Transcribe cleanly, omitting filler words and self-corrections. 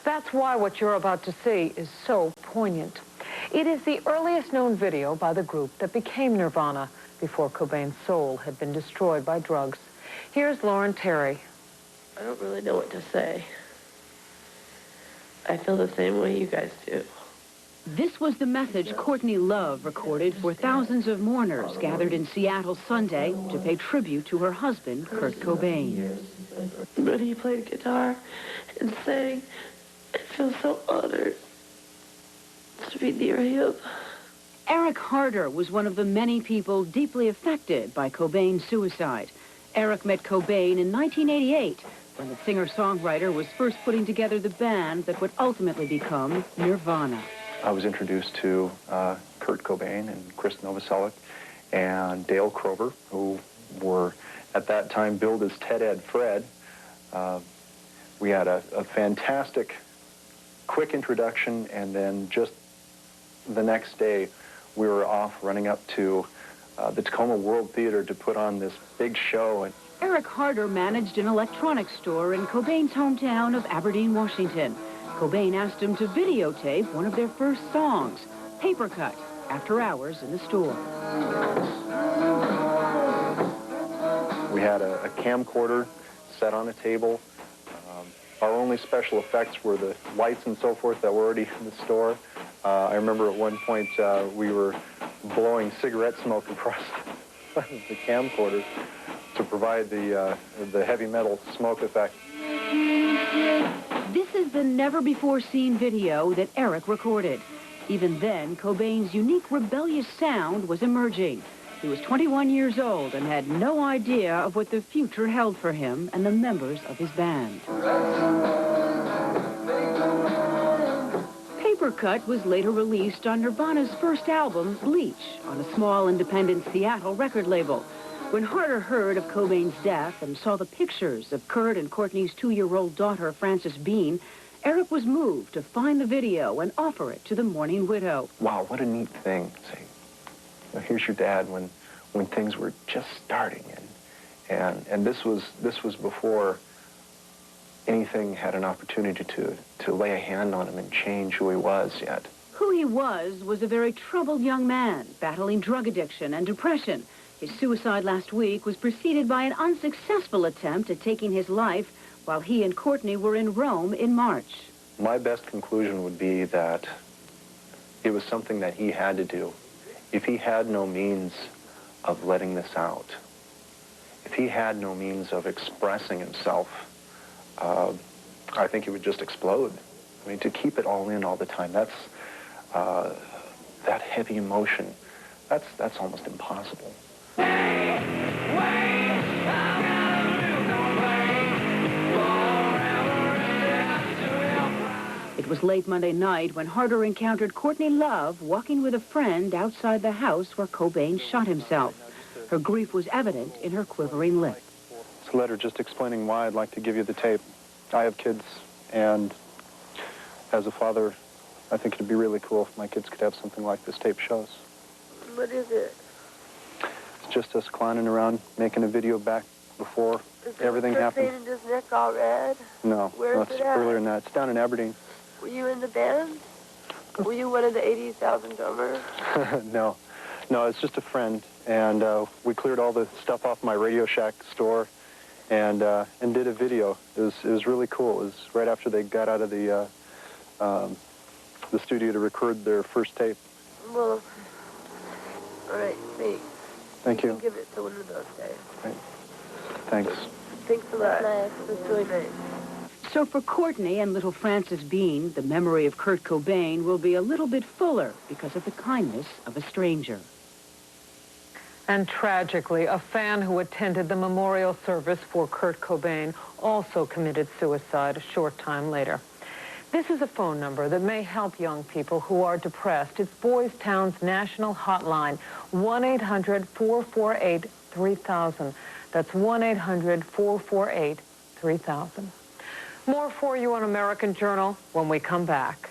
That's why what you're about to see is so poignant. It is the earliest known video by the group that became Nirvana before Cobain's soul had been destroyed by drugs. Here's Lauren Terry. I don't really know what to say. I feel the same way you guys do. This was the message Courtney Love recorded for thousands of mourners gathered in Seattle Sunday to pay tribute to her husband, Kurt Cobain. When he played guitar and sang, I feel so honored to be near him. Eric Harder was one of the many people deeply affected by Cobain's suicide. Eric met Cobain in 1988 when the singer-songwriter was first putting together the band that would ultimately become Nirvana. I was introduced to Kurt Cobain and Chris Novoselic and Dale Crover, who were at that time billed as Ted Ed Fred. We had a fantastic, quick introduction, and then just the next day we were off running up to the Tacoma World Theater to put on this big show. And Eric Harder managed an electronics store in Cobain's hometown of Aberdeen, Washington. Cobain asked him to videotape one of their first songs, Paper Cut, after hours in the store. We had a camcorder set on a table. Our only special effects were the lights and so forth that were already in the store. I remember at one point we were blowing cigarette smoke across the camcorder to provide the heavy metal smoke effect. This is the never-before-seen video that Eric recorded. Even then, Cobain's unique rebellious sound was emerging. He was 21 years old and had no idea of what the future held for him and the members of his band. Paper Cut was later released on Nirvana's first album, Bleach, on a small independent Seattle record label. When Harder heard of Cobain's death and saw the pictures of Kurt and Courtney's 2-year-old daughter, Frances Bean, Eric was moved to find the video and offer it to the mourning widow. Wow, what a neat thing. Say, well, here's your dad when things were just starting, and this was before anything had an opportunity to lay a hand on him and change who he was yet. Who he was a very troubled young man, battling drug addiction and depression. His suicide last week was preceded by an unsuccessful attempt at taking his life while he and Courtney were in Rome in March. My best conclusion would be that it was something that he had to do. If he had no means of letting this out, if he had no means of expressing himself, I think he would just explode. I mean, to keep it all in all the time, that's that heavy emotion, that's almost impossible. It was late Monday night when Harder encountered Courtney Love walking with a friend outside the house where Cobain shot himself. Her grief was evident in her quivering lip. It's a letter just explaining why I'd like to give you the tape. I have kids, and as a father, I think it'd be really cool if my kids could have something like this tape shows. What is it? It's just us clowning around, making a video back before everything happened. Is his neck all red? No, Where is it's it at? earlier than that. It's down in Aberdeen. Were you in the band? Were you one of the 80,000 drummers? No, it's just a friend, and we cleared all the stuff off my Radio Shack store, and did a video. It was really cool. It was right after they got out of the studio to record their first tape. Well, all right, thanks. Thank you. You can give it to one of those days. Right. Thanks. Thanks a lot. Nice. That's really nice. So for Courtney and little Frances Bean, the memory of Kurt Cobain will be a little bit fuller because of the kindness of a stranger. And tragically, a fan who attended the memorial service for Kurt Cobain also committed suicide a short time later. This is a phone number that may help young people who are depressed. It's Boys Town's national hotline, 1-800-448-3000. That's 1-800-448-3000. More for you on American Journal when we come back.